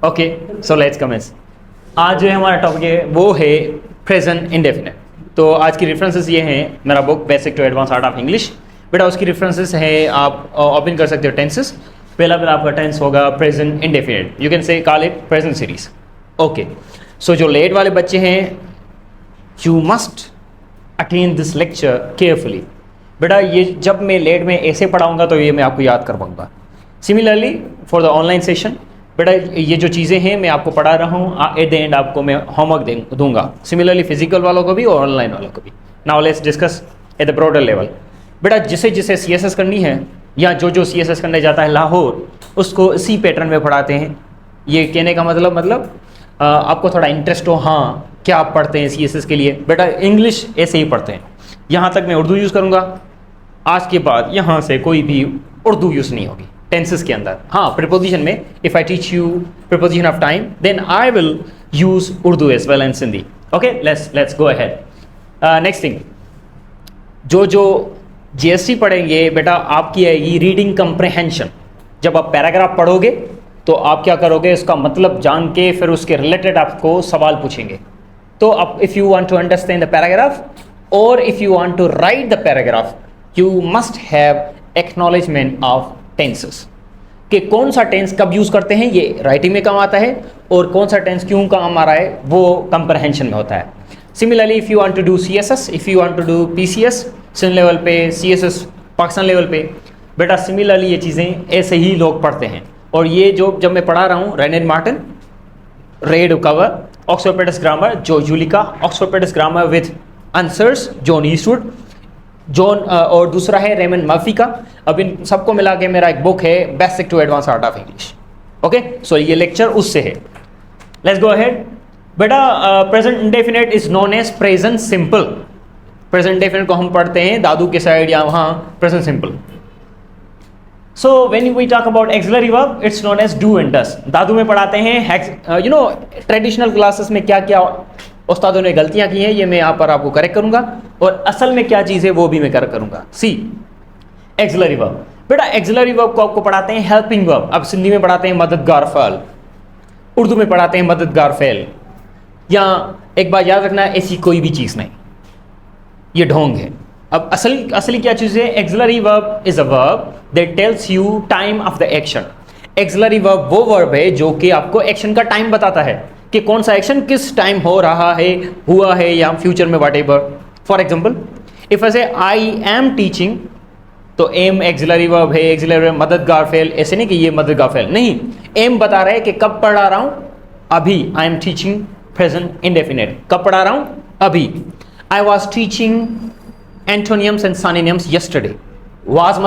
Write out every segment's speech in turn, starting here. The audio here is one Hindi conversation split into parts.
Okay, so let's commence. आज जो है हमारा टॉपिक है वो है प्रेजेंट इंडेफिनिट। तो आज की रेफरेंसेस ये हैं, मेरा book basic to advance art of English, बेटा उसकी रेफरेंसेस है, आप ओपन कर सकते हो टेंसेस। पहला आपका टेंस होगा present indefinite, you can say call it present series. Okay, so जो लेट वाले बच्चे हैं, you must attend this lecture carefully. बेटा ये जब मैं लेट में ऐसे पढ़ाऊंगा तो ये मैं आपको याद कर पाऊंगा। Similarly for the online session, बेटा ये जो चीज़ें हैं मैं आपको पढ़ा रहा हूँ, एट द एंड आपको मैं होमवर्क दूंगा, सिमिलरली फिजिकल वालों को भी और ऑनलाइन वालों को भी। Now let's discuss at the broader level. बेटा जिसे जिसे CSS करनी है या जो CSS करने जाता है लाहौर, उसको इसी पैटर्न में पढ़ाते हैं। ये कहने का मतलब आपको थोड़ा इंटरेस्ट हो, हाँ क्या आप पढ़ते हैं CSS के लिए, बेटा इंग्लिश ऐसे ही पढ़ते हैं। यहाँ तक मैं उर्दू यूज़ करूँगा, आज के बाद यहाँ से कोई भी उर्दू यूज़ नहीं होगी टेंसेस के अंदर। हाँ, प्रीपोजिशन में if I teach you preposition of time then I will use Urdu as well and Sindhi. Okay, let's go ahead. Next thing, जो GST पढ़ेंगे बेटा आपकी आएगी रीडिंग कंप्रहेंशन। जब आप पैराग्राफ पढ़ोगे तो आप क्या करोगे, उसका मतलब जान के फिर उसके रिलेटेड आपको सवाल पूछेंगे। तो अब if you want to understand the paragraph और if you want to write the paragraph, you must have acknowledgement of tenses कि कौन सा टेंस कब यूज़ करते हैं, ये राइटिंग में काम आता है, और कौन सा टेंस क्यों काम आ रहा है वो कंप्रहेंशन में होता है। Similarly if you want to do CSS, if you want to do PCS Sindh level पे, CSS पाकिस्तान लेवल पे, बेटा सिमिलरली ये चीज़ें ऐसे ही लोग पढ़ते हैं। और ये जब मैं पढ़ा रहा हूँ, Wren and Martin, red cover, Oxford practice grammar, जो यूलिका, Oxford practice grammar with answers, John Eastwood, और दूसरा है रेमन मर्फी का। अब इन सबको मिला के मेरा एक बुक है basic to advance art of English. Okay, so ये लेक्चर उससे है। Let's go ahead. बेटा present indefinite is known as present simple. Present indefinite को हम पढ़ते हैं दादू के साइड या वहाँ present simple. So when we talk about auxiliary verb, it's known as do and does. Dadu में पढ़ाते हैं, ट्रेडिशनल क्लासेस में क्या क्या उस्तादों ने गलतियां की हैं ये मैं यहाँ पर आपको करेक्ट करूंगा, और असल में क्या चीज़ है वो भी मैं करेक्ट करूंगा। सी एक्सिलरी वर्ब, बेटा एक्सिलरी वर्ब को आपको पढ़ाते हैं हेल्पिंग वर्ब। अब सिंधी में पढ़ाते हैं मददगार फ़अल, उर्दू में पढ़ाते हैं मददगार फ़ेल। या एक बात याद रखना, ऐसी कोई भी चीज़ नहीं, ये ढोंग है। अब असली क्या चीज़ है, axillary verb is a verb that tells you time of the action. Axillary verb वो वर्ब है जो कि आपको एक्शन का टाइम बताता है कि कौन सा एक्शन किस टाइम हो रहा है, हुआ है या फ्यूचर में whatever. For example if I से आई एम टीचिंग, तो एम एक्सिलरी वर्ब है, एक्सिलरी वर्ब मददगार फेल, ऐसे नहीं कि ये मददगार फेल नहीं, एम बता रहा है कि कब पढ़ा रहा हूं, अभी। I am teaching present indefinite, कब पढ़ा रहा हूं, अभी। I was teaching antonyms and synonyms yesterday. Was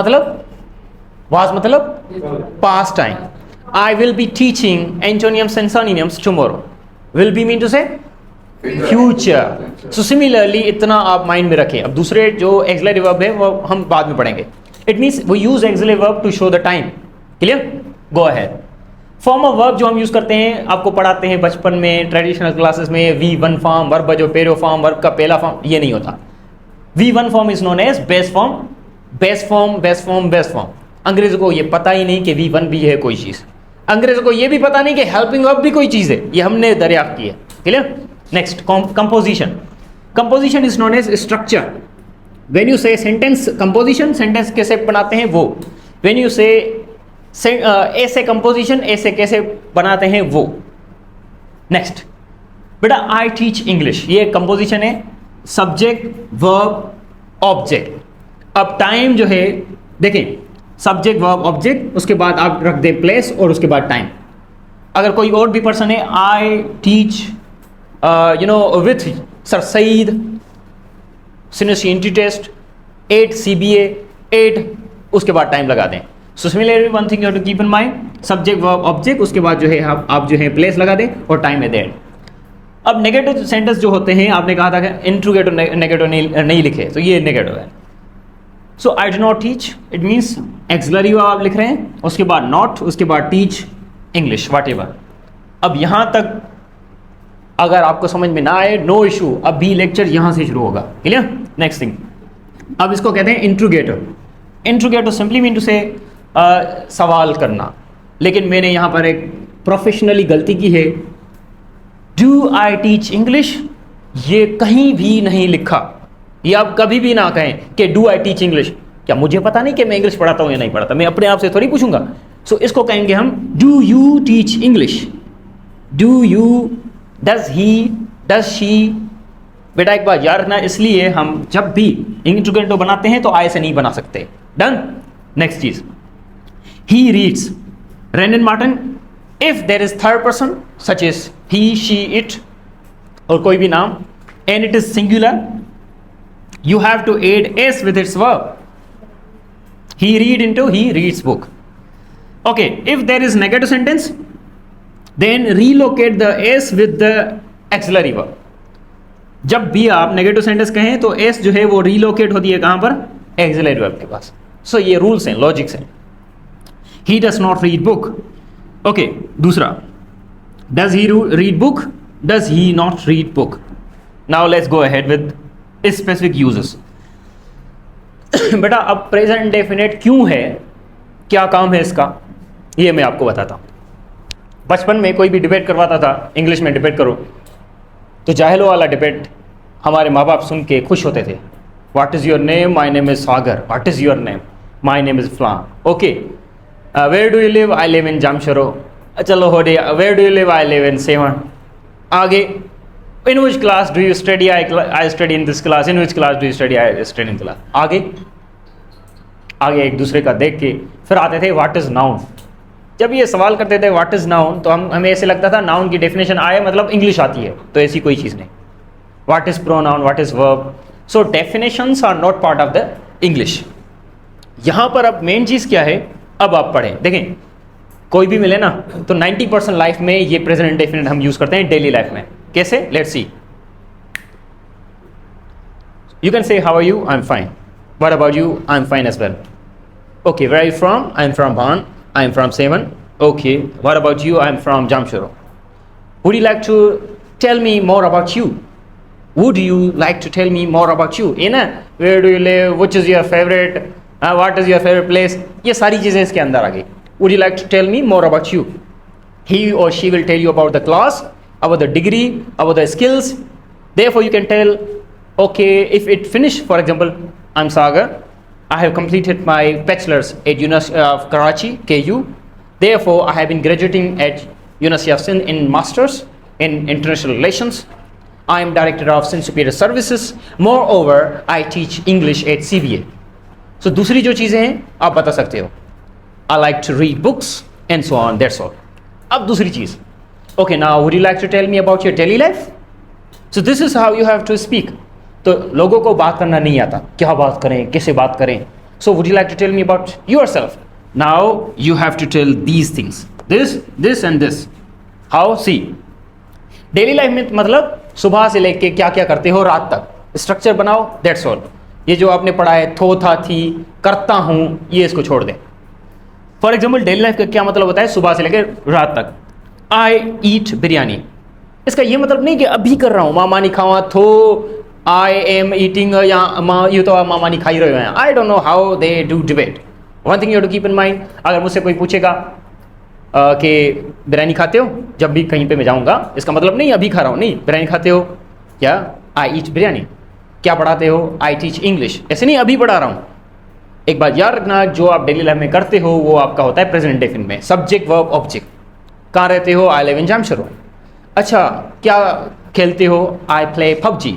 मतलब past time. I will be teaching antonyms and synonyms tomorrow. Will be mean to say future. So similarly इतना आप माइंड में रखें। अब दूसरे जो auxiliary verb है वो हम बाद में पढ़ेंगे। It means we use auxiliary verb to show the time. Clear? Go ahead. Form of verb जो हम यूज़ करते हैं, आपको पढ़ाते हैं बचपन में ट्रेडिशनल क्लासेस में, V1 फॉर्म, वर्ब जो पेरो फॉर्म, वर्ब का पहला फॉर्म, ये नहीं होता। V1 form is known as base form, base form, base form, base form. अंग्रेजों को ये पता ही नहीं कि V1 भी है कोई चीज़, अंग्रेजों को ये भी पता नहीं कि हेल्पिंग वर्ब भी कोई चीज़ है, ये हमने दरियाफ्त की है। Clear? Next, composition. Composition is known as structure. When you say sentence composition, sentence कैसे बनाते हैं वो। व्हेन यू से ऐसे कंपोजिशन, ऐसे कैसे बनाते हैं वो। नेक्स्ट बेटा आई टीच इंग्लिश, ये कंपोजिशन है, सब्जेक्ट वर्ब ऑब्जेक्ट। अब टाइम जो है देखें, सब्जेक्ट वर्ब ऑब्जेक्ट, उसके बाद आप रख दें प्लेस और उसके बाद टाइम। अगर कोई और भी पर्सन है, I teach with sir Saeed senior test 8 CBA 8, उसके बाद टाइम लगा दें। So similarly one thing you have to keep in mind, subject verb object, उसके बाद जो है आप जो है प्लेस लगा दें और टाइम है दें। अब नेगेटिव सेंटेंस जो होते हैं, आपने कहा था कि इंट्रोगेटिव नेगेटिव नहीं लिखे, तो ये नेगेटिव है। So I do not teach, it means auxiliary verb आप लिख रहे हैं, उसके बाद नॉट, उसके बाद टीच इंग्लिश व्हाटएवर। अब यहाँ तक अगर आपको समझ में ना आए, नो इशू, अब भी लेक्चर यहाँ से शुरू होगा। क्लियर? नेक्स्ट थिंग, अब इसको कहते हैं interrogative. Interrogative simply mean to say सवाल करना, लेकिन मैंने यहाँ पर एक प्रोफेशनली गलती की है। डू आई टीच इंग्लिश, ये कहीं भी नहीं लिखा। ये आप कभी भी ना कहें कि डू आई टीच इंग्लिश। क्या मुझे पता नहीं कि मैं इंग्लिश पढ़ाता हूं या नहीं पढ़ाता? मैं अपने आप से थोड़ी पूछूंगा। सो इसको कहेंगे हम do you teach English. Do you, does he, does she. बेटा एक बात याद रखना, इसलिए हम जब भी इंटरोगेटिव बनाते हैं तो आई से नहीं बना सकते। डन। नेक्स्ट चीज, he reads. Wren and Martin, if there is third person such as he, she, it और कोई भी नाम and it is singular, you have to add s with its verb. He read into he reads book. Okay, if there is negative sentence, then relocate the s with the auxiliary verb. जब भी आप नेगेटिव सेंटेंस कहें तो s जो है वो रीलोकेट होती है कहां पर? auxiliary verb के पास। सो ये रूल्स हैं, लॉजिक्स हैं। He does not read book. Okay, दूसरा, does he read book? Does he not read book? Now let's go ahead with specific uses. बेटा अब प्रेजेंट इंडेफिनिट क्यों है, क्या काम है इसका, ये मैं आपको बताता हूँ। बचपन में कोई भी डिबेट करवाता था, इंग्लिश में डिबेट करो, तो जाहिलों वाला डिबेट हमारे माँ बाप सुन के खुश होते थे। What is your name? My name is Sagar. What is your name? My name is फ्लान। Okay, where do you live? I live in Jamshoro. चलो हो गया। Where do you live? I live in Sehwan. आगे, in which class do you study? I study in this class. In which class do you study? I study in class. आगे एक दूसरे का देख के फिर आते थे व्हाट इज नाउन। जब ये सवाल करते थे व्हाट इज नाउन, तो हमें ऐसे लगता था नाउन की डेफिनेशन आए मतलब इंग्लिश आती है, तो ऐसी कोई चीज़ नहीं। What is pronoun, what is verb, so definitions are not part of the English. यहाँ पर अब मेन चीज़ क्या है, अब आप पढ़ें। देखें, कोई भी मिले ना तो 90% लाइफ में ये प्रेजेंट इंडेफिनिट हम यूज़ करते हैं डेली लाइफ में। कैसे? Let's see. You can say how are you? I'm fine. What about you? I'm fine as well. Okay, where are you from? I'm from Bhan. I'm from Seven. Okay, what about you? I'm from Jamshoro. Would you like to tell me more about you? Would you like to tell me more about you? Where do you live? Which is your favorite? What is your favorite place? ये सारी चीज़ें इसके अंदर आ गई। Would you like to tell me more about you? He or she will tell you about the class, about the degree, about the skills. Therefore you can tell, okay, if it finished, for example, I'm Sagar, I have completed my bachelor's at University of Karachi, KU. Therefore I have been graduating at University of Sindh in masters in international relations. I am director of Sindh Superior Services. Moreover, I teach English at CBA. So दूसरी जो चीज़ें हैं आप बता सकते हो। I like to read books and so on, that's all. अब दूसरी चीज़, okay, now would you like to tell me about your daily life? So this is how you have to speak. तो लोगों को बात करना नहीं आता, क्या बात करें, कैसे बात करें। So would you like to tell me about yourself? Now you have to tell these things, this and this. How? See, daily life में मतलब सुबह से लेके क्या क्या करते हो रात तक, स्ट्रक्चर बनाओ, दैट्स ऑल। ये जो आपने पढ़ा है थो था थी करता हूँ, ये इसको छोड़ दें। फॉर एग्जाम्पल डेली लाइफ का क्या मतलब होता है, सुबह से लेकर रात तक। आई ईट बिरयानी, इसका ये मतलब नहीं कि अभी कर रहा हूँ, मामा नहीं खावा थो आई एम ईटिंग, या ये तो मामा नहीं खाई रहे हैं। I don't know how they do debate. One thing you to keep in mind, अगर मुझसे कोई पूछेगा कि बिरयानी खाते हो जब भी कहीं पे मैं जाऊँगा, इसका मतलब नहीं अभी खा रहा हूँ, नहीं, बिरयानी खाते हो क्या, आई ईट बिरयानी। क्या पढ़ाते हो, आई टीच इंग्लिश, ऐसे नहीं अभी पढ़ा रहा हूँ। एक बात याद रखना, जो आप डेली लाइफ में करते हो वो आपका होता है प्रेजेंट इंडेफिनिट में, सब्जेक्ट वर्ब ऑब्जेक्ट। कहाँ रहते हो, आई लिव इन जामशरो। अच्छा, क्या खेलते हो, आई प्ले पबजी।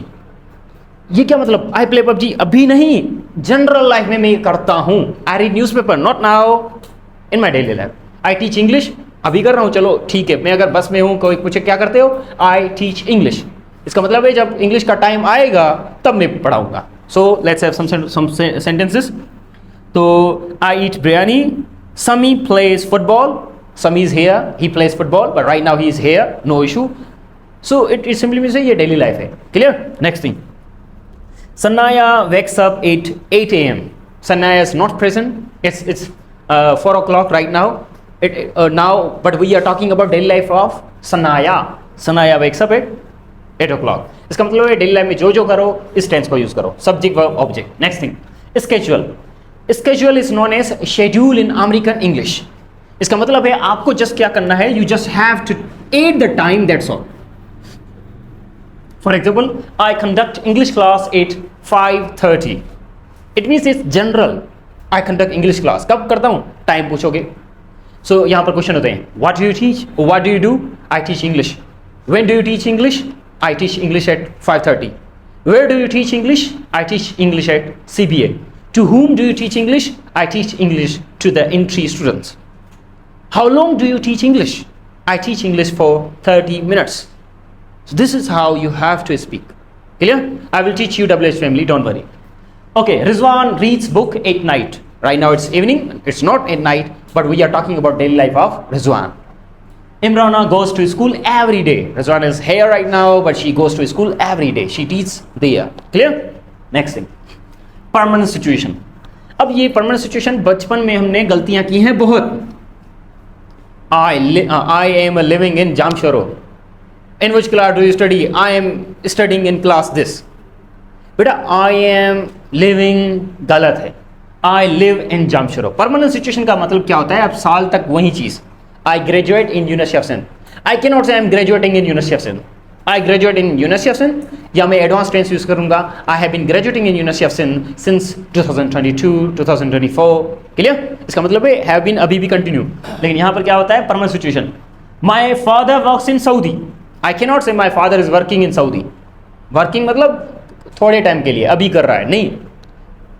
ये क्या मतलब, आई प्ले पबजी अभी नहीं, जनरल लाइफ में मैं ये करता हूँ। I read newspaper, not now in my daily life. I teach English, अभी कर रहा हूँ, चलो ठीक है। मैं अगर बस में हूँ, कोई पूछे क्या करते हो, आई टीच इंग्लिश, इसका मतलब है जब इंग्लिश का टाइम आएगा तब मैं पढ़ाऊँगा। So let's have some sentences. तो I eat biryani, Sami plays football, Sami is here, he plays football but right now he is here, no issue. So it simply means ये डेली लाइफ है। Clear? Next thing, Sanaya wakes up at 8 a.m. Sanaya is not present. It's 4 o'clock right now. Now, but we are talking about daily life of Sanaya. Sanaya wakes up at 8 o'clock. इसका मतलब है डेली लाइफ में जो करो इस टेंस को यूज करो, subject verb object. Next thing, schedule. Schedule is known as schedule in American English. इसका मतलब है आपको जस्ट क्या करना है, you just have to at the time, that's all. For example, I conduct English class at 5:30. It means it's general. I conduct English class कब करता हूं, टाइम पूछोगे. सो यहां पर क्वेश्चन होते हैं, what do you teach, what do you do, I teach English. When do you teach English, I teach English at 5:30. Where do you teach English, I teach English at CBA. To whom do you teach English, I teach English to the entry students. How long do you teach English, I teach English for 30 minutes. So this is how you have to speak. Clear? I will teach you WH family, don't worry. Okay, Rizwan reads book at night. Right now it's evening, it's not at night, but we are talking about daily life of Rizwan. Imrana goes to school every day. Rizwan is here right now, but she goes to school every day. She teaches there. Clear? Next thing. Permanent situation. अब ये परमानेंट सिचुएशन बचपन में हमने गलतियां की हैं बहुत. I am living in Jamshoro. In which class do you study, I am studying in class this. बेटा आई एम लिविंग गलत है, आई लिव इन जामशोरो. परमानेंट सिचुएशन का मतलब क्या होता है, अब साल तक वही चीज. I graduate in university of Sindh. I can not say I am graduating in university of Sindh. I graduate in university of Sindh, या मैं एडवांस टेंस यूज करूंगा, I have been graduating in university of Sindh since 2022 2024. Clear? इसका मतलब है हैव बीन अभी भी कंटिन्यू. लेकिन यहां पर क्या होता है, permanent situation. My father works in Saudi. I can not say my father is working in Saudi. Working मतलब थोड़े टाइम के लिए, अभी कर रहा है, नहीं.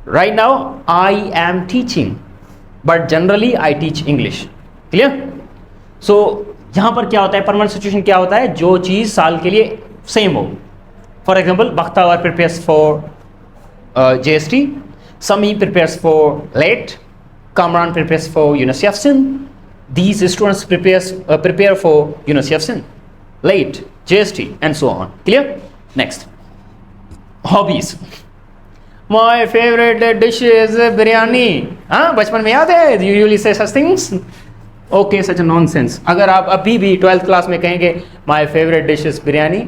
Right now I am teaching, but generally I teach English. Clear? So यहां पर क्या होता है, परमानेंट सिचुएशन क्या होता है, जो चीज साल के लिए सेम हो. For example, Bakhtawar prepares for JST, Sami prepares for LAT, Kamran prepares for university of Sindh. These students prepare for university of Sindh, LAT, JST and so on. Clear? Next, hobbies. My favourite dish is biryani. हाँ, बचपन में याद है, you usually say such things. Okay, such a nonsense. अगर आप अभी भी 12th क्लास में कहेंगे my favourite dish is biryani,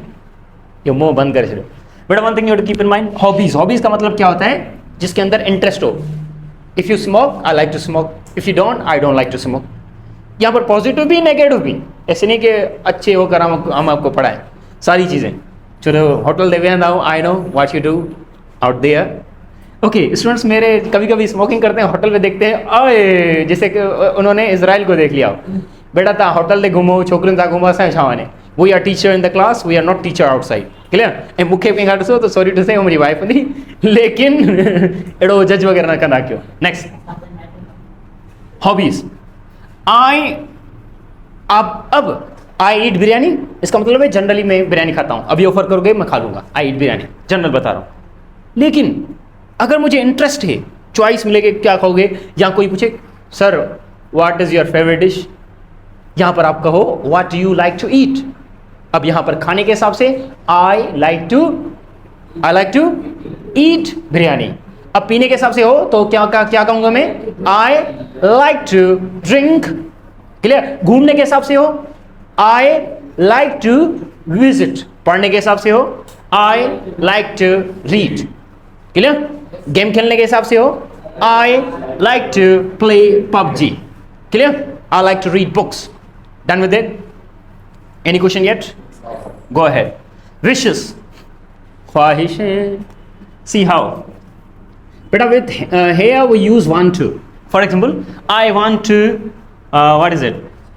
ये मुंह बंद कर चलो. But one thing you to keep in mind, hobbies. Hobbies का मतलब क्या होता है, जिसके अंदर इंटरेस्ट हो. If you smoke, I like to smoke. If you don't, I don't like to smoke. यहाँ पर पॉजिटिव भी नेगेटिव भी. ऐसे नहीं कि अच्छे होकर हम आपको पढ़ाएं सारी चीज़ें. चलो होटल देवे now, I know what you do out there. Okay, students मेरे कभी कभी स्मोकिंग करते हैं, होटल पे देखते हैं, ओए जैसे कि उन्होंने इजराइल को देख लिया. बेटा था होटल ते घुमो, छोकरियुनि सां घुमो, असांजो छा वञे. We are teacher in the class, we are not teacher outside. Clear? ऐं मूंखे कंहिं ॾिसो त सॉरी टू से मुंहिंजी वाइफ हूंदी, लेकिन अहिड़ो जज वग़ैरह न कंदा कयो. Next, hobbies. अब आई ईट बिरयानी. इसका मतलब है जनरली मैं बिरयानी खाता हूँ. अभी ऑफर करोगे मैं खा लूँगा. आई ईट बिरयानी, जनरल बता रहा हूँ. लेकिन अगर मुझे इंटरेस्ट है, चॉइस मिलेगी क्या खाओगे, या कोई पूछे sir what is your favourite dish, यहाँ पर आप कहो what do you like to eat. अब यहाँ पर खाने के हिसाब से I like to eat biryani. अब पीने के हिसाब से हो तो क्या कहूँगा मैं, I like to drink. Clear? घूमने के हिसाब से हो, आई लाइक टू विजिट. पढ़ने के हिसाब से हो, I like to read. Clear? Game खेलने के हिसाब से हो, I like to play PUBG. Clear? I like to read books. Done with it? Any question yet? Go ahead. Wishes, ख्वाहिशें. See how. बेटा with here we use want to. For example, I want to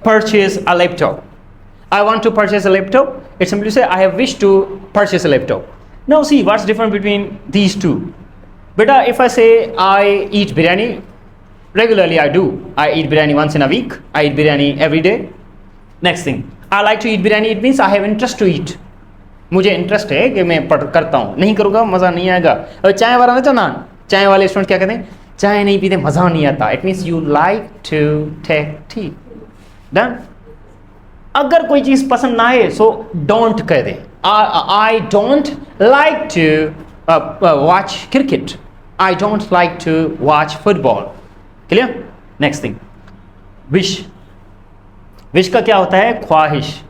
purchase a laptop. I want to purchase a laptop. It simply say I have wished to purchase a laptop. Now see what's different between these two. Beta, if I say I eat biryani, regularly I do. I eat biryani once in a week. I eat biryani every day. Next thing, I like to eat biryani. It means I have interest to eat. मुझे इंटरेस्ट है कि मैं करता हूँ. नहीं करूँगा मज़ा नहीं आएगा. और चाय वाला ना, ना चाय वाले स्टूडेंट क्या कहते हैं, चाय नहीं पीते मज़ा नहीं आता. It means you like to take tea. Done? अगर कोई चीज़ पसंद ना आए सो डोंट कह दे. I don't like to watch cricket. I don't like to watch football. Clear? Next thing, wish. Wish का क्या होता है, ख्वाहिश.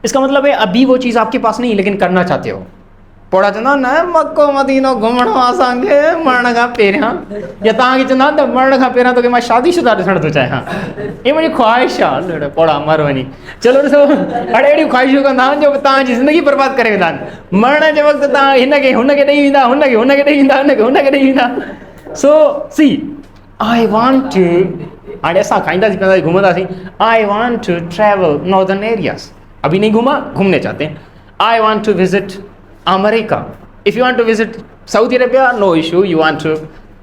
इसका मतलब है अभी वो चीज़ आपके पास नहीं लेकिन करना चाहते हो. पोड़ा चंदा न मक्को मदीनो घुमण असांखे मरण खां पहिरियां या तव्हांखे चवंदा त मरण खां पहिरियां तोखे मां शादीशुदा ॾिसण थो चाहियां, इहा मुंहिंजी ख़्वाहिश आहे। पोड़ा मर वञी, चलो ॾिसो हाणे अहिड़ियूं ख़्वाहिशूं कंदा आहिनि जो तव्हांजी ज़िंदगी बर्बादु करे वेंदा आहिनि। मरण जे वक़्तु तव्हां हिनखे हुनखे ॾेई वेंदा, हुनखे हुनखे ॾेई वेंदा, हुनखे ॾेई वेंदा। सो सी आई वांट टू, हाणे असां खाईंदासीं पीअंदासीं घुमंदासीं, I want to travel northern areas, अभी नहीं घूमा, घूमने चाहते हैं। I want to visit America. If you want to visit Saudi Arabia, no issue, you want to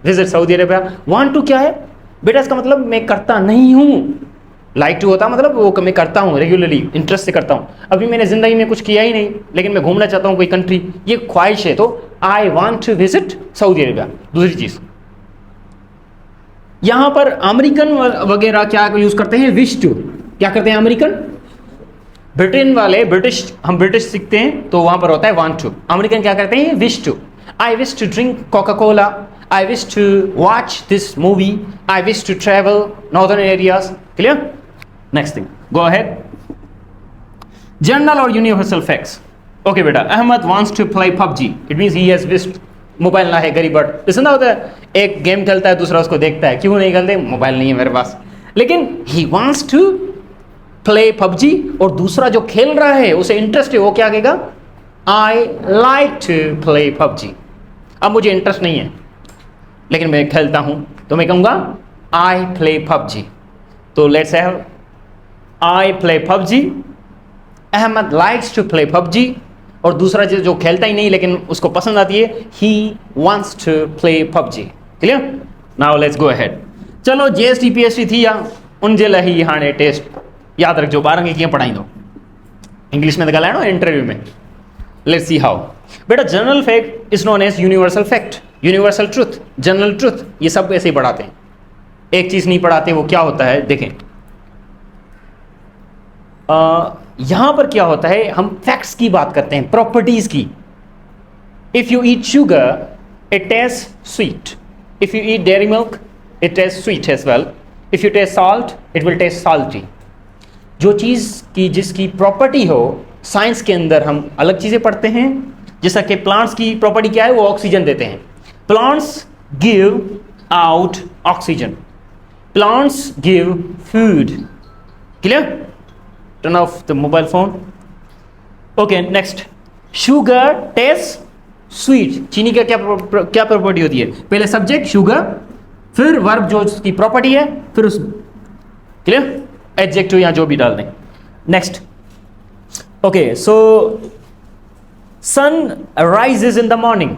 visit Saudi Arabia. Want to क्या है बेटा, इसका मतलब मैं करता नहीं हूँ। लाइक टू होता मतलब वो मैं करता हूँ रेगुलरली, इंटरेस्ट से करता हूँ। अभी मैंने ज़िंदगी में कुछ किया ही नहीं, लेकिन मैं घूमना चाहता हूँ कोई कंट्री, ये ख्वाहिश है, तो I want to visit Saudi Arabia. दूसरी चीज़ यहाँ पर अमेरिकन वगैरह क्या यूज़ करते हैं, विश टू। क्या करते हैं अमेरिकन, ब्रिटेन वाले, ब्रिटिश, हम ब्रिटिश सीखते हैं तो वहाँ पर होता है वांट टू। अमेरिकन क्या करते हैं, wish to. I wish to drink Coca Cola, I wish to watch this movie, I wish to travel northern areas. Clear? Next thing, go ahead. General और यूनिवर्सल फैक्ट्स। ओके बेटा, Ahmed wants to play PUBG, it means he has wished. Mobile ना है गरीब, बट इसमें होता है एक गेम खेलता है, दूसरा उसको देखता है, क्यों नहीं खेलते, मोबाइल नहीं है मेरे पास, लेकिन he wants to play PUBG. और दूसरा जो खेल रहा है उसे इंटरेस्ट है, वो क्या कहेगा, I like to play PUBG. अब मुझे इंटरेस्ट नहीं है लेकिन मैं खेलता हूं, तो मैं कहूँगा आई प्ले पबजी। तो let's have I play PUBG, Ahmed likes to play PUBG. और दूसरा जो खेलता ही नहीं लेकिन उसको पसंद आती है, he wants to play PUBG. Clear? Now let's go ahead. चलो जीएसटी पीएसटी थी या उन जे लाइ हाणे टेस्ट याद रखो, ॿारनि खे कीअं पढ़ाईंदो, इंग्लिश में तो ॻाल्हाइणो इंटरव्यू में। Let's see how. बेटा general fact is known as universal fact, universal truth, general truth, ये सब ऐसे ही पढ़ाते हैं। एक चीज नहीं पढ़ाते, वो क्या होता है देखें। यहां पर क्या होता है, हम फैक्ट्स की बात करते हैं, प्रॉपर्टीज की। If you eat sugar it taste sweet, if you eat dairy milk it taste sweet as well, if you taste salt it will taste salty. जो चीज़ की जिसकी प्रॉपर्टी हो, साइंस के अंदर हम अलग चीज़ें पढ़ते हैं। जैसा कि प्लांट्स की प्रॉपर्टी क्या है, वो ऑक्सीजन देते हैं। Plants give out oxygen, plants give food. Clear? Turn off the mobile phone. Okay next, sugar test sweet. चीनी का क्या प्रॉपर्टी होती है, पहले सब्जेक्ट शुगर, फिर वर्ब जो उसकी प्रॉपर्टी है, फिर उस, क्लियर, एडजेक्टिव या जो भी डाल दें। Next, okay, so sun rises in the morning.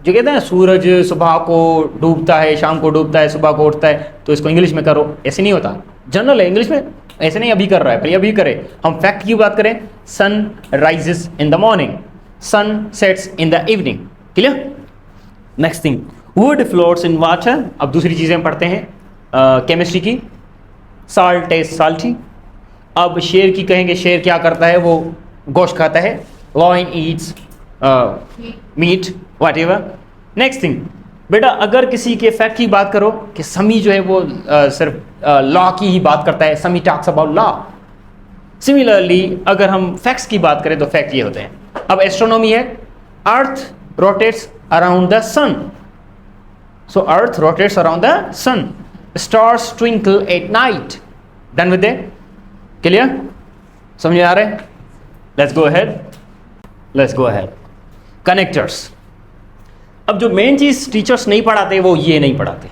जो कहते हैं सूरज सुबह को डूबता है, शाम को डूबता है, सुबह को उठता है, तो इसको इंग्लिश में करो। ऐसे नहीं होता, जनरल है इंग्लिश में, ऐसे नहीं अभी कर रहा है, पर अभी करे। हम फैक्ट की बात करें, sun rises in the morning, sun sets in the evening. Clear? Next thing, wood floats in water. अब दूसरी चीज़ें पढ़ते हैं केमिस्ट्री की। Salt taste salty. अब शेर की कहेंगे, शेर क्या करता है, वो गोश्त खाता है। Lion eats meat, whatever. Next thing बेटा, अगर किसी के फैक्ट की बात करो कि समी जो है वो सिर्फ लॉ की ही बात करता है, समी टॉक्स अबाउट लॉ। सिमिलरली अगर हम फैक्ट्स की बात करें तो फैक्ट ये होते हैं। अब एस्ट्रोनॉमी है, earth rotates around the sun, so earth rotates around the sun. Stars twinkle at night. Done with that? Clear? समझ आ रहे हैं? Let's go ahead. Let's go ahead. Connectors. अब जो मेन चीज टीचर्स नहीं पढ़ाते वो ये नहीं पढ़ाते।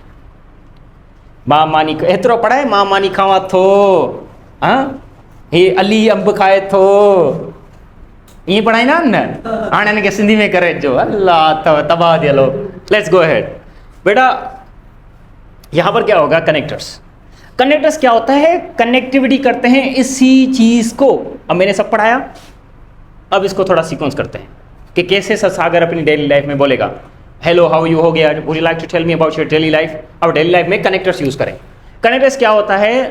मां मानी एतिरो पढ़ाए, मां मानी खावा थो, हाँ हे अली अंब खाए थो, ये पढ़ाईंदा न। हाणे हिनखे सिंधी में करे जो, अल्लाह तबाह थी। Hello let's go ahead. बेटा यहाँ पर क्या होगा, कनेक्टर्स। कनेक्टर्स क्या होता है, कनेक्टिविटी करते हैं इसी चीज़ को। अब मैंने सब पढ़ाया, अब इसको थोड़ा सीक्वेंस करते हैं कि कैसे सागर अपनी डेली लाइफ में बोलेगा। हेलो हाउ यू हो गया, would you like to tell me about your daily life. अब डेली लाइफ में कनेक्टर्स यूज़ करें। कनेक्टर्स क्या होता है,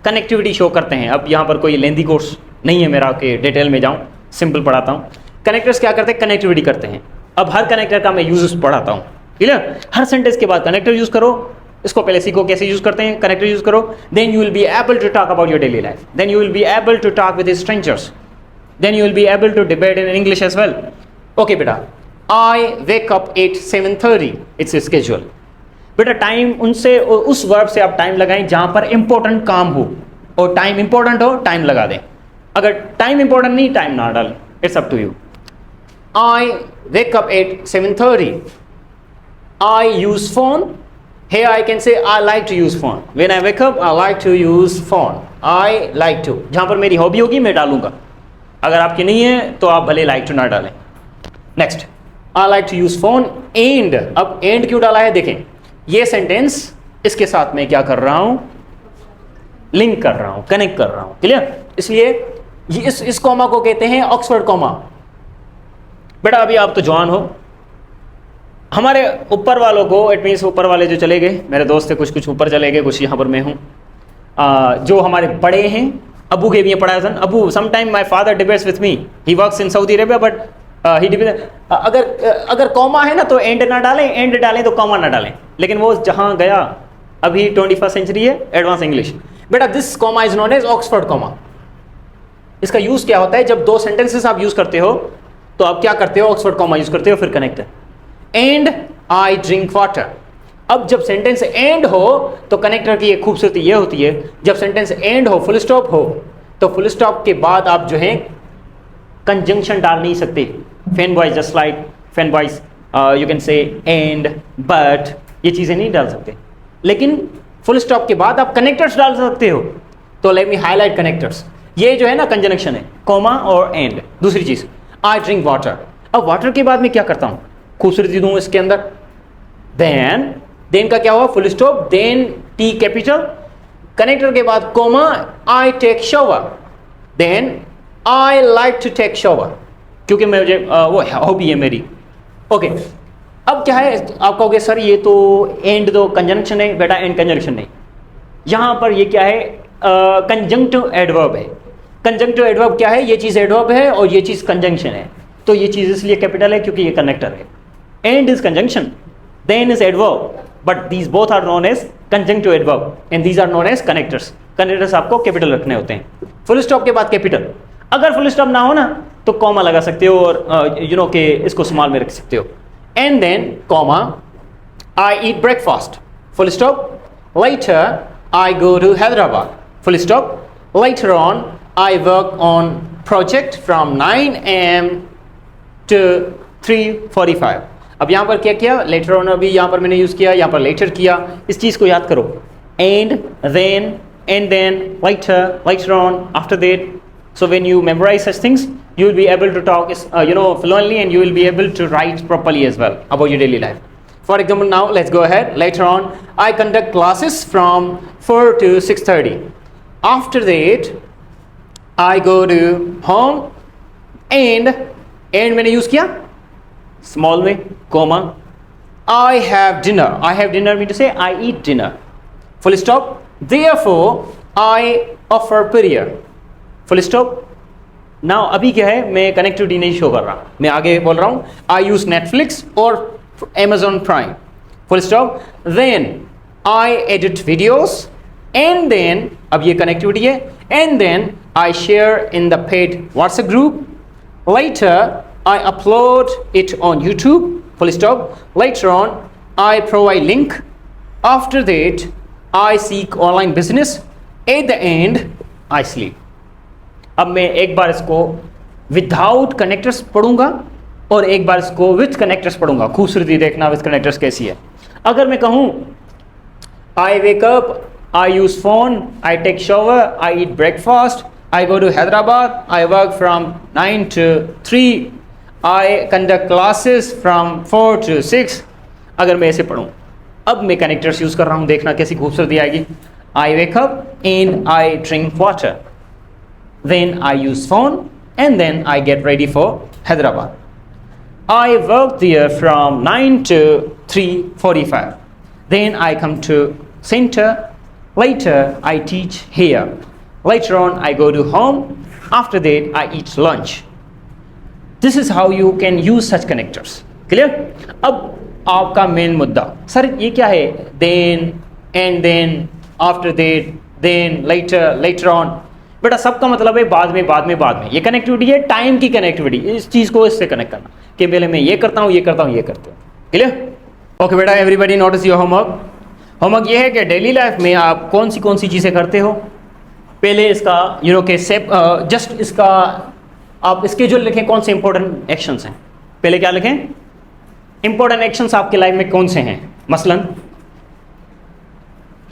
कनेक्टिविटी शो करते हैं। अब यहाँ पर कोई लेंदी कोर्स नहीं है मेरा कि डिटेल में जाऊँ, सिंपल पढ़ाता हूँ। कनेक्टर्स क्या करते हैं, कनेक्टिविटी करते हैं। अब हर कनेक्टर का मैं यूज पढ़ाता हूँ। क्लियर? हर सेंटेंस के बाद कनेक्टर यूज़ करो, इसको पहले सीखो कैसे यूज करते हैं, कनेक्टर यूज करो, then you will be able to talk about your daily life, then you will be able to talk with strangers, then you will be able to debate in English as well. Okay बेटा, I wake up at 7:30, it's a schedule. बेटा टाइम उनसे उस वर्ब से आप टाइम लगाएं जहां पर इंपॉर्टेंट काम हो, और टाइम इंपॉर्टेंट हो टाइम लगा दें, अगर टाइम इंपॉर्टेंट नहीं टाइम ना डालें, it's up to you. I wake up at 7:30. I use phone. Here I can say I like to use phone. When I wake up I like to use phone. I like to. जहां पर मेरी हॉबी होगी मैं डालूंगा, अगर आपकी नहीं है तो आप भले like to ना डालें. Next, I like to use phone and. अब and क्यों डाला है देखें, ये सेंटेंस इसके साथ में क्या कर रहा हूं, लिंक कर रहा हूं, कनेक्ट कर रहा हूं. क्लियर? इसलिए ये इस कॉमा को कहते हैं ऑक्सफोर्ड कॉमा. बेटा अभी आप तो जवान हो, हमारे ऊपर वालों को, इट मीन्स ऊपर वाले जो चले गए, मेरे दोस्त थे कुछ ऊपर चले गए, कुछ यहाँ पर मैं हूँ, जो हमारे बड़े हैं, अबू के भी पढ़ाया था. Abu sometime my father debates with me, he works in Saudi Arabia, but he debate. अगर कॉमा है ना तो एंड ना डालें, एंड डालें तो कॉमा ना डालें. लेकिन वो जहाँ गया, अभी 21st सेंचुरी है, एडवांस इंग्लिश. बेटा this comma is known as Oxford comma. इसका यूज क्या होता है, जब दो सेंटेंसेस आप यूज करते हो तो आप क्या करते हो, ऑक्सफोर्ड कॉमा यूज करते हो, फिर कनेक्ट है. And I drink water. अब जब सेंटेंस एंड हो तो कनेक्टर की एक खूबसूरती ये होती है, जब सेंटेंस एंड हो, फुल स्टॉप हो, तो फुल स्टॉप के बाद आप जो है कंजंक्शन डाल नहीं सकते. Fan boys just like fan boys, you can से एंड, बट, ये चीज़ें नहीं डाल सकते. लेकिन फुल स्टॉप के बाद आप कनेक्टर्स डाल सकते हो. तो लेट मी हाईलाइट कनेक्टर्स. ये जो है ना कंजंक्शन है, कॉमा और एंड. दूसरी चीज़, आई ड्रिंक वाटर. अब वाटर के बाद मैं क्या करता हूँ, खूबसूरती दूँ इसके अंदर. देन का क्या हुआ, full stop, then T capital, connector के बाद comma, I take shower, then I like to take shower, क्योंकि मुझे वो हॉबी है मेरी. ओके, अब क्या है, आप कहोगे सर ये तो एंड तो कंजंक्शन है. बेटा एंड कंजंक्शन नहीं, यहाँ पर ये क्या है, कंजंक्टिव एडवर्ब है. कंजंक्टिव एडवर्ब क्या है, ये चीज़ एडवर्ब है और ये चीज़ कंजंक्शन है. तो ये चीज़ इसलिए कैपिटल है क्योंकि ये कनेक्टर है. And is conjunction, then is adverb, but these both are known as conjunctive adverb and these are known as connectors. Connectors आपको कैपिटल रखने होते हैं. फुल स्टॉप के बाद कैपिटल. अगर फुल स्टॉप ना हो ना तो कॉमा लगा सकते हो और यू नो के इसको स्मॉल में रख सकते हो. And then comma, I eat breakfast, full stop, later I go to Hyderabad, full stop. Later on I work on project from 9 AM to 3:45. अब यहाँ पर क्या किया, लेटर ऑन अभी यहाँ पर मैंने यूज़ किया, यहाँ पर लेटर किया. इस चीज़ को याद करो, and then later, later on, after that. So when you memorize such things, you will be able to talk fluently, and you will be able to write properly as well about your daily life. For example, now let's go ahead. Later on I conduct classes from 4 to 6:30. After that I go to home, and मैंने यूज़ किया small में, comma. I have dinner. I have dinner mean to say I eat dinner. Full stop. Therefore I offer prayer. Full stop. Now अभी क्या है, मैं कनेक्टिविटी नहीं शो कर रहा, मैं आगे बोल रहा हूँ. I use Netflix or Amazon Prime. Full stop. Then I edit videos, and then अब ये कनेक्टिविटी है, and then I share in the paid WhatsApp group. Later I upload it on YouTube. Full stop. Later on I provide link. After that I seek online business. At the end I sleep. अब मैं एक बार इसको विदाउट कनेक्टर्स पढ़ूंगा और एक बार इसको विथ कनेक्टर्स पढ़ूंगा. खूबसूरती देखना विथ कनेक्टर्स कैसी है. अगर मैं कहूँ I wake up, I use phone, I take shower, I eat breakfast, I go to Hyderabad, I work from 9 to 3, I conduct classes from 4 to 6. अगर मैं ऐसे पढ़ूँ, अब मैं कनेक्टर्स यूज़ कर रहा हूँ, देखना कैसी खूबसूरती आएगी. I wake up and I drink water, then I use phone, and then I get ready for Hyderabad. I work there from 9 to 3:45. Then I come to center. Later I teach here. Later on I go to home. After that I eat lunch. This is how you can use such connectors. Clear? अब आपका मेन मुद्दा, सर ये क्या है, then, and then, after that, then, later, later on. बेटा सबका मतलब है बाद में. ये कनेक्टिविटी है, टाइम की कनेक्टिविटी, इस चीज़ को इससे कनेक्ट करना. कि पहले मैं ये करता हूँ, ये करता हूँ, ये करता हूँ। क्लियर? ओके बेटा, everybody notice your homework. Homework ये है कि डेली लाइफ में आप कौन सी चीज़ें करते हो। पहले इसका के जस्ट इसका आप स्केड्यूल लिखें, कौन से इंपॉर्टेंट एक्शंस हैं। पहले क्या लिखें? इंपॉर्टेंट एक्शंस आपके लाइफ में कौन से हैं। मसलन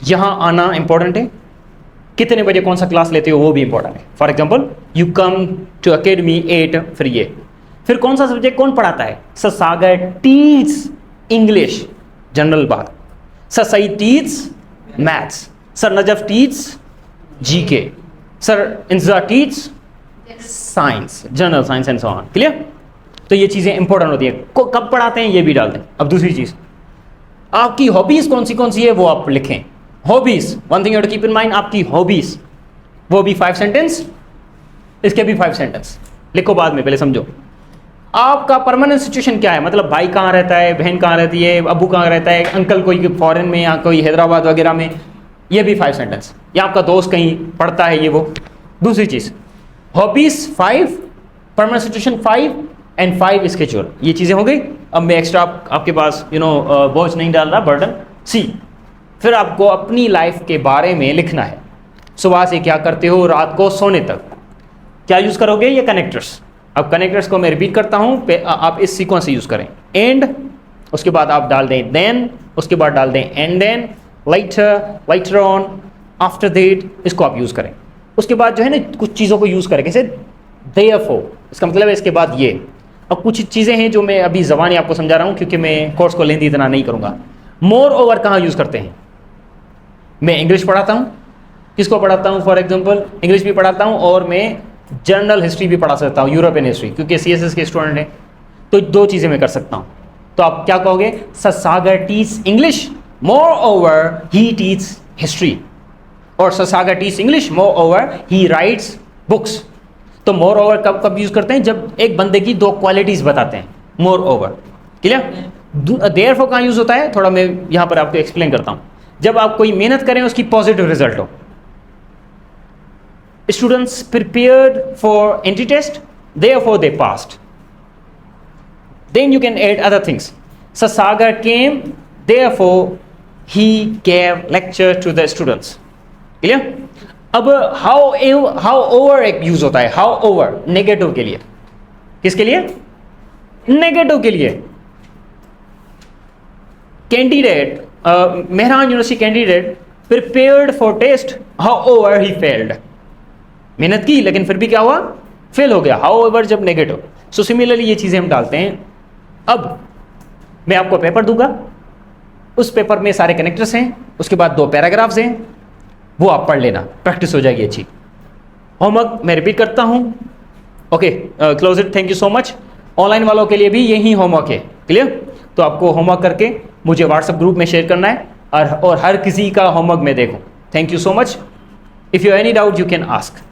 यहाँ आना इंपॉर्टेंट है, कितने बजे कौन सा क्लास लेते हो वो भी इंपॉर्टेंट है। For example you come to academy 8, फिर कौन सा सब्जेक्ट कौन पढ़ाता है। Sir Sagar teach English, general बात। Sir Saeed teach maths. Sir Najaf teach GK. Sir Inja teach science, general science and so on. Clear? तो ये चीज़ें इंपॉर्टेंट होती है। कब पढ़ाते हैं ये भी डाल दें। अब दूसरी चीज़, आपकी हॉबीज़ कौन सी है वो आप लिखें। Hobbies, one thing you have to keep in mind, आपकी हॉबीज़ वो भी 5 सेंटेंस, इसके भी 5 सेंटेंस लिखो बाद में, पहले समझो आपका परमानेंट सिचुएशन क्या है। मतलब भाई कहाँ रहता है, बहन कहाँ रहती है, अबू कहाँ रहता है, अंकल कोई फॉरेन में या कोई हैदराबाद वगैरह में, ये भी 5 सेंटेंस। या आपका दोस्त कहीं पढ़ता है, ये वो। दूसरी चीज़, hobbies 5, permanent situation 5 and 5 schedule. ये चीज़ें हो गई। अब मैं एक्स्ट्रा आपके पास बोझ नहीं डाल रहा, बर्डन। सी, फिर आपको अपनी लाइफ के बारे में लिखना है। सुबह से क्या करते हो, रात को सोने तक क्या यूज़ करोगे, ये कनेक्टर्स। अब कनेक्टर्स को मैं रिपीट करता हूँ, आप इस सीक्वेंस से यूज़ करें। एंड, उसके बाद आप डाल दें देन, उसके बाद डाल दें and then, later on, after that, इसको आप यूज़ करें। उसके बाद जो है ना कुछ चीज़ों को यूज़ करें, कैसे देयरफॉर, इसका मतलब है इसके बाद ये। अब कुछ चीज़ें हैं जो मैं अभी ज़बानी आपको समझा रहा हूँ क्योंकि मैं कोर्स को लेंदी इतना नहीं करूँगा। मोर ओवर कहाँ यूज़ करते हैं। मैं इंग्लिश पढ़ाता हूँ, किसको पढ़ाता हूँ, फॉर एग्जांपल इंग्लिश भी पढ़ाता हूँ और मैं जनरल हिस्ट्री भी पढ़ा सकता हूँ, यूरोपियन हिस्ट्री, क्योंकि CSS के स्टूडेंट हैं। तो 2 चीज़ें मैं कर सकता हूँ। तो आप क्या कहोगे, sir Sagar teach English, more over ही टीच हिस्ट्री। और sir Sagar teach English, more over ही राइट्स बुक्स। तो मोर ओवर कब यूज़ करते हैं, जब एक बंदे की 2 क्वालिटीज़ बताते हैं, मोर ओवर। क्लियर? देयरफॉर कहाँ यूज़ होता है, थोड़ा मैं यहाँ पर आपको एक्सप्लेन करता हूँ। जब आप कोई मेहनत करें उसकी पॉजिटिव रिजल्ट हो। Students prepared for entry test, therefore they passed. Then you can add other things. So Sagar came, therefore he gave lecture to the students. Clear? अब how over एक यूज होता है, how over नेगेटिव के लिए। किसके लिए? नेगेटिव के लिए। Candidate, Mehran university candidate prepared for test, however he failed. मेहनत की लेकिन फिर भी क्या हुआ, फेल हो गया। हाउ एवर जब नेगेटिव। सो सिमिलरली ये चीज़ें हम डालते हैं। अब मैं आपको पेपर दूंगा, उस पेपर में सारे कनेक्टर्स हैं, उसके बाद 2 पैराग्राफ्स हैं, वो आप पढ़ लेना, प्रैक्टिस हो जाएगी अच्छी। होमवर्क मैं रिपीट करता हूँ। Okay, close it, thank you so much. Online वालों के लिए भी यही होमवर्क है। क्लियर? तो आपको होमवर्क करके मुझे व्हाट्सएप ग्रुप में शेयर करना है और हर किसी का होमवर्क मैं देखूँ। Thank you so much. If you any doubt you can ask.